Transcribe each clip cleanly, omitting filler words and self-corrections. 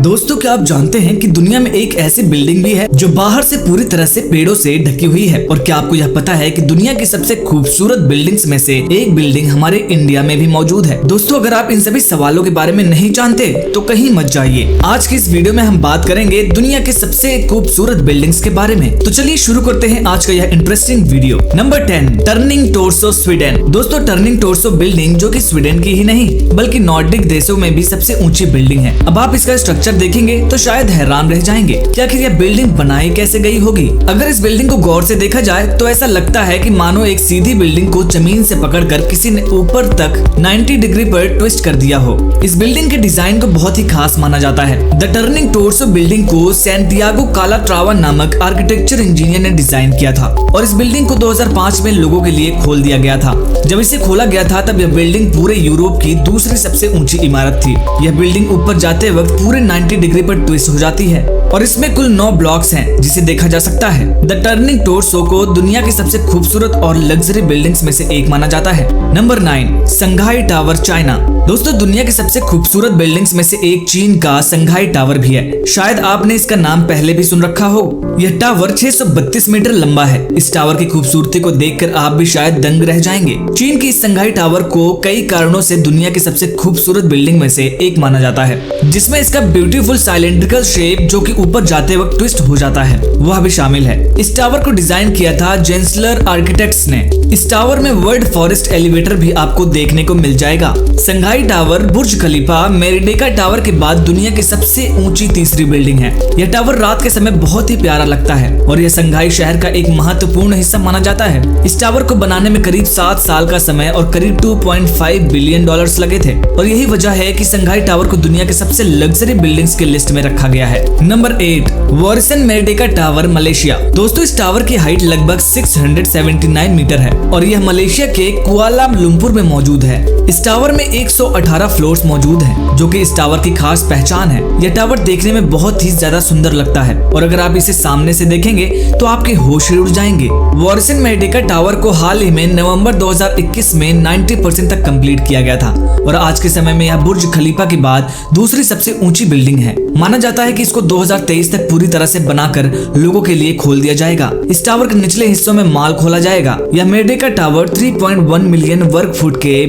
दोस्तों, क्या आप जानते हैं कि दुनिया में एक ऐसी बिल्डिंग भी है जो बाहर से पूरी तरह से पेड़ों से ढकी हुई है। और क्या आपको यह पता है कि दुनिया की सबसे खूबसूरत बिल्डिंग्स में से एक बिल्डिंग हमारे इंडिया में भी मौजूद है। दोस्तों, अगर आप इन सभी सवालों के बारे में नहीं जानते तो कहीं मत जाइए। आज की इस वीडियो में हम बात करेंगे दुनिया के सबसे खूबसूरत बिल्डिंग्स के बारे में। तो चलिए शुरू करते हैं आज का यह interesting video. Number 10, turning torso, Sweden. दोस्तों, टर्निंग टोर्सो बिल्डिंग जो कि स्वीडन की ही नहीं बल्कि नॉर्डिक देशों में भी सबसे ऊंची बिल्डिंग है। अब आप इसका स्ट्रक्चर देखेंगे तो शायद हैरान रह जाएंगे कि आखिर यह बिल्डिंग बनाई कैसे गई होगी। अगर इस बिल्डिंग को गौर से देखा जाए तो ऐसा लगता है कि मानो एक सीधी बिल्डिंग को जमीन से पकड़कर किसी ने ऊपर तक 90 डिग्री पर ट्विस्ट कर दिया हो। इस बिल्डिंग के डिजाइन को बहुत ही खास माना जाता है। द टर्निंग टोर्सो बिल्डिंग को सैंटियागो कालाट्रावा नामक आर्किटेक्चर इंजीनियर ने डिजाइन किया था और इस बिल्डिंग को 2005 में लोगों के लिए खोल दिया गया था। जब इसे खोला गया था तब यह बिल्डिंग पूरे यूरोप की दूसरी सबसे ऊंची इमारत थी। यह बिल्डिंग ऊपर जाते वक्त पूरे 90 डिग्री पर ट्विस्ट हो जाती है और इसमें कुल 9 ब्लॉक्स हैं जिसे देखा जा सकता है। द टर्निंग टोर्सो को दुनिया की सबसे खूबसूरत और लग्जरी बिल्डिंग्स में से एक माना जाता है। नंबर 9, संघाई टावर, चाइना। दोस्तों, दुनिया की सबसे खूबसूरत बिल्डिंग्स में से एक चीन का संघाई टावर भी है। शायद आपने इसका नाम पहले भी सुन रखा हो। यह टावर 632 मीटर लंबा है। इस टावर की खूबसूरती को देखकर आप भी शायद दंग रह जाएंगे। चीन की इस संघाई टावर को कई कारणों से दुनिया की सबसे खूबसूरत बिल्डिंग में से एक माना जाता है, जिसमें इसका ब्यूटीफुल साइलेंड्रिकल शेप जो कि ऊपर जाते वक्त ट्विस्ट हो जाता है वह भी शामिल है। इस टावर को डिजाइन किया था जेंसलर आर्किटेक्ट्स ने। इस टावर में वर्ल्ड फॉरेस्ट एलिवेटर भी आपको देखने को मिल जाएगा। संघाई टावर बुर्ज खलीफा मेरिडेका टावर के बाद दुनिया की सबसे ऊंची तीसरी बिल्डिंग है। यह टावर रात के समय बहुत ही प्यारा लगता है और यह संघाई शहर का एक महत्वपूर्ण हिस्सा माना जाता है। इस टावर को बनाने में करीब 7 साल का समय और करीब $2.5 बिलियन लगे थे और यही वजह है कि संघाई टावर को दुनिया के सबसे लग्जरी बिल्डिंग्स के लिस्ट में रखा गया है। Number 8, Warisan Merdeka tower, Malaysia. दोस्तों, इस टावर की हाइट लगभग 679 मीटर है और यह मलेशिया के कुआलालंपुर में मौजूद है। इस टावर में 118 फ्लोर्स मौजूद हैं, जो कि इस टावर की खास पहचान है। यह टावर देखने में बहुत ही ज्यादा सुंदर लगता है और अगर आप इसे सामने से देखेंगे तो आपके होश ही उड़ जाएंगे। वॉरिसन मेरिडेका टावर को हाल ही में नवंबर 2021 में 90% तक कंप्लीट किया गया था और आज के समय में यह बुर्ज खलीफा के बाद दूसरी सबसे ऊंची बिल्डिंग है। माना जाता है कि इसको 2023 तक पूरी तरह से बनाकर लोगों के लिए खोल दिया जाएगा। इस टावर के निचले हिस्सों में माल खोला जाएगा। यह मेरिडेका टावर 3.1 मिलियन वर्ग फुट के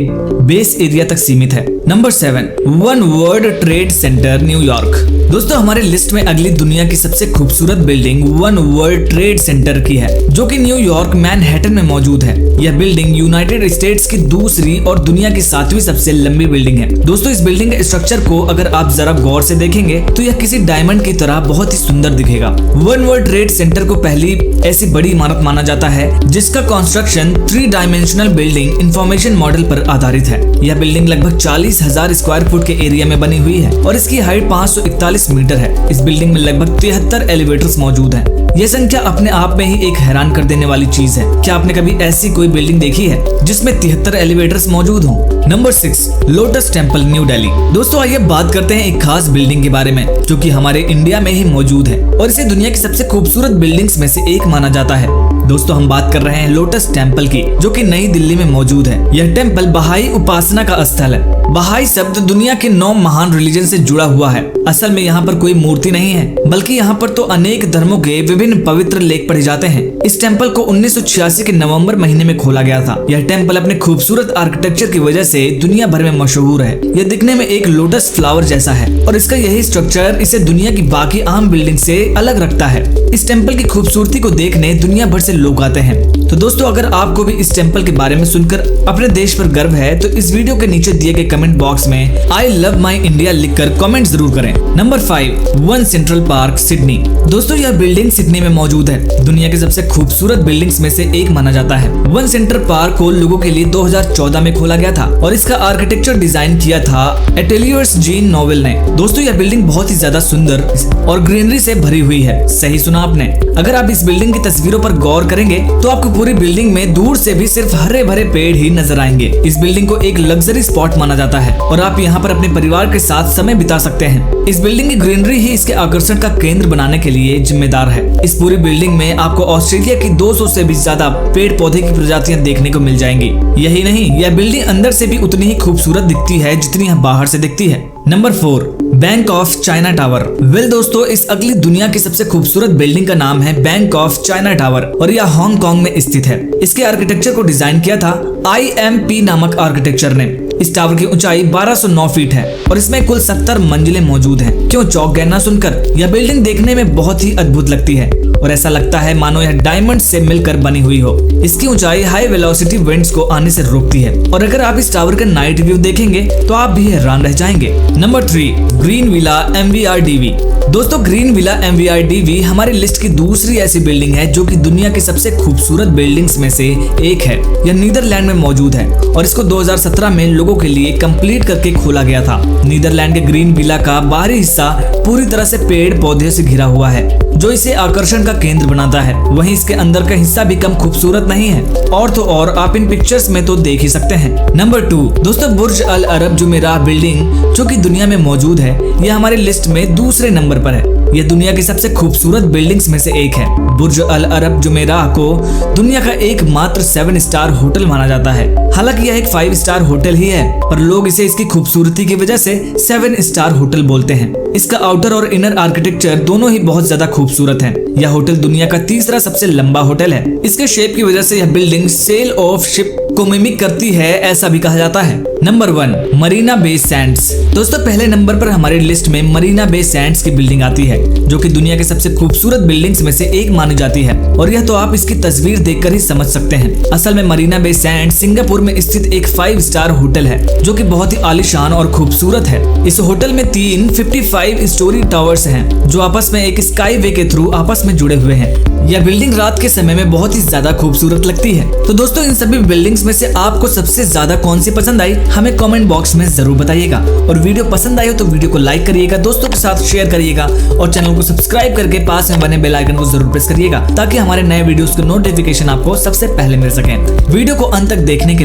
बेस एरिया तक सीमित है। Number 7, one world trade centre, New York. दोस्तों, हमारे लिस्ट में अगली दुनिया की सबसे खूबसूरत building one world trade centre की है, जो कि न्यूयॉर्क मैनहट्टन में मौजूद है। यह बिल्डिंग यूनाइटेड स्टेट्स की दूसरी और दुनिया की 7वीं सबसे लंबी बिल्डिंग है। दोस्तों, इस बिल्डिंग के स्ट्रक्चर को अगर आप जरा गौर से देखेंगे तो यह किसी डायमंड की तरह बहुत ही सुंदर दिखेगा। वन वर्ल्ड ट्रेड सेंटर को पहली ऐसी बड़ी इमारत माना जाता है जिसका construction 3 dimensional building information model पर आधारित है। यह बिल्डिंग लगभग 40,000 स्क्वायर फुट के एरिया में बनी हुई है और इसकी हाइट 541 मीटर है। इस बिल्डिंग में लगभग 73 एलिवेटर्स मौजूद हैं। यह संख्या अपने आप में ही एक हैरान कर देने वाली चीज है। क्या आपने कभी ऐसी कोई बिल्डिंग देखी है जिसमें 73 एलिवेटर्स मौजूद हों? Number 6, lotus temple, new Delhi. दोस्तों, आइए बात करते हैं एक खास बिल्डिंग के बारे में जो कि हमारे इंडिया में ही मौजूद है और इसे दुनिया की सबसे खूबसूरत बिल्डिंग्स में से एक माना जाता है। दोस्तों, हम बात कर रहे हैं लोटस टेम्पल की, जो कि नई दिल्ली में मौजूद है। यह टेम्पल बहाई उपासना का स्थल है। बहाई शब्द दुनिया के 9 महान रिलीजन से जुड़ा हुआ है। असल में यहाँ पर कोई मूर्ति नहीं है बल्कि यहाँ पर तो अनेक धर्मों के विभिन्न पवित्र लेख पढ़े जाते हैं। इस टेम्पल को 1986 के नवंबर महीने में खोला गया था। यह टेम्पल अपने खूबसूरत आर्किटेक्चर की वजह से दुनिया भर में मशहूर है। यह दिखने में एक लोटस फ्लावर जैसा है और इसका यही स्ट्रक्चर इसे दुनिया की बाकी आम बिल्डिंग से अलग रखता है। इस टेम्पल की खूबसूरती को देखने दुनिया भर से लोग आते हैं। तो दोस्तों, अगर आपको भी इस टेम्पल के बारे में सुनकर अपने देश पर गर्व है तो इस वीडियो के नीचे दिए गए कमेंट बॉक्स में आई लव माई इंडिया लिखकर कमेंट जरूर करें। Number 5, one central park, Sydney. दोस्तों, यह बिल्डिंग सिडनी में मौजूद है। दुनिया की सबसे खूबसूरत बिल्डिंग्स में से एक माना जाता है। वन सेंट्रल पार्क को लोगों के लिए 2014 में खोला गया था और इसका आर्किटेक्चर डिजाइन किया था एटेलियर्स जीन नोवेल ने। दोस्तों, यह बिल्डिंग बहुत ही ज्यादा सुंदर और ग्रीनरी से भरी हुई है। सही सुना आपने। अगर आप इस बिल्डिंग की तस्वीरों पर गौर करेंगे तो आपको पूरी बिल्डिंग में दूर से भी सिर्फ हरे भरे पेड़ ही नजर आएंगे। इस बिल्डिंग को एक लग्जरी स्पॉट माना जाता है और आप यहाँ पर अपने परिवार के साथ समय बिता सकते हैं। इस बिल्डिंग की ग्रीनरी ही इसके आकर्षण का केंद्र बनाने के लिए जिम्मेदार है। इस पूरी बिल्डिंग में आपको ऑस्ट्रेलिया की 200 से भी ज्यादा पेड़ पौधे की प्रजातियां देखने को मिल जाएंगी। यही नहीं, यह बिल्डिंग अंदर से भी उतनी ही खूबसूरत दिखती है जितनी यह बाहर से दिखती है। Number 4, bank of China tower. Well दोस्तों, इस अगली दुनिया की सबसे खूबसूरत बिल्डिंग का नाम है बैंक ऑफ चाइना टावर और यह हांगकांग में स्थित है। इसके आर्किटेक्चर को डिजाइन किया था IMP नामक आर्किटेक्चर ने। इस टावर की ऊंचाई 1209 फीट है और इसमें कुल 70 मंजिलें मौजूद हैं। क्यों चौंक गए ना सुनकर? यह बिल्डिंग देखने में बहुत ही अद्भुत लगती है और ऐसा लगता है मानो यह डायमंड से मिलकर बनी हुई हो। इसकी ऊंचाई हाई वेलोसिटी विंड्स को आने से रोकती है और अगर आप इस टावर का नाइट व्यू देखेंगे तो आप भी हैरान रह जाएंगे। Number 3, green villa MVRDV। दोस्तों, ग्रीन विला MVRDV हमारी लिस्ट की दूसरी ऐसी बिल्डिंग है जो कि दुनिया की सबसे खूबसूरत बिल्डिंग्स में से एक है। यह नीदरलैंड में मौजूद है और इसको 2017 में लोगों के लिए कंप्लीट करके खोला गया था। नीदरलैंड के ग्रीन विला का बाहरी हिस्सा पूरी तरह से पेड़ पौधे से घिरा हुआ है जो इसे आकर्षण का केंद्र बनाता है। वहीं इसके अंदर का हिस्सा भी कम खूबसूरत नहीं है और तो और आप इन पिक्चर्स में तो देख ही सकते हैं। नंबर 2, दोस्तों, बुर्ज अल अरब जुमेराह बिल्डिंग जो कि दुनिया में मौजूद है, यह हमारी लिस्ट में दूसरे नंबर पर है। यह दुनिया की सबसे खूबसूरत बिल्डिंग्स में से एक है। बुर्ज अल अरब जुमेराह को दुनिया का एकमात्र 7 स्टार होटल माना जाता है। हालांकि यह एक 5 स्टार होटल ही है, पर लोग इसे इसकी खूबसूरती की वजह से 7 स्टार होटल बोलते हैं। इसका आउटर और इनर आर्किटेक्चर दोनों ही बहुत ज्यादा खूबसूरत है। यह होटल दुनिया का तीसरा सबसे लंबा होटल है। इसके शेप की वजह से यह बिल्डिंग सेल ऑफ शिप को मिमिक करती है, ऐसा भी कहा जाता है। Number 1, Marina Bay Sands. दोस्तों, पहले नंबर पर हमारी लिस्ट में मरीना बे सैंड्स की बिल्डिंग आती है जो कि दुनिया की सबसे खूबसूरत बिल्डिंग्स में से एक मानी जाती है और यह तो आप इसकी तस्वीर देखकर ही समझ सकते हैं। असल में मरीना बे सैंड्स सिंगापुर में स्थित एक 5 स्टार होटल है जो कि बहुत ही आलीशान और खूबसूरत है। इस होटल में 3 55 स्टोरी टावर्स हैं जो आपस में एक स्काई वे के थ्रू आपस में जुड़े हुए हैं। यह बिल्डिंग रात के समय में बहुत ही ज्यादा खूबसूरत लगती है। तो दोस्तों, इन सभी बिल्डिंग्स में से आपको सबसे ज्यादा कौन सी पसंद आई हमें कमेंट बॉक्स में जरूर बताइएगा और वीडियो पसंद आई हो तो वीडियो को लाइक करिएगा, दोस्तों के साथ शेयर करिएगा और चैनल को सब्सक्राइब करके पास में बने बेल आइकन को जरूर प्रेस करिएगा ताकि हमारे नए वीडियोस के नोटिफिकेशन आपको सबसे पहले मिल सके। वीडियो को अंत तक देखने के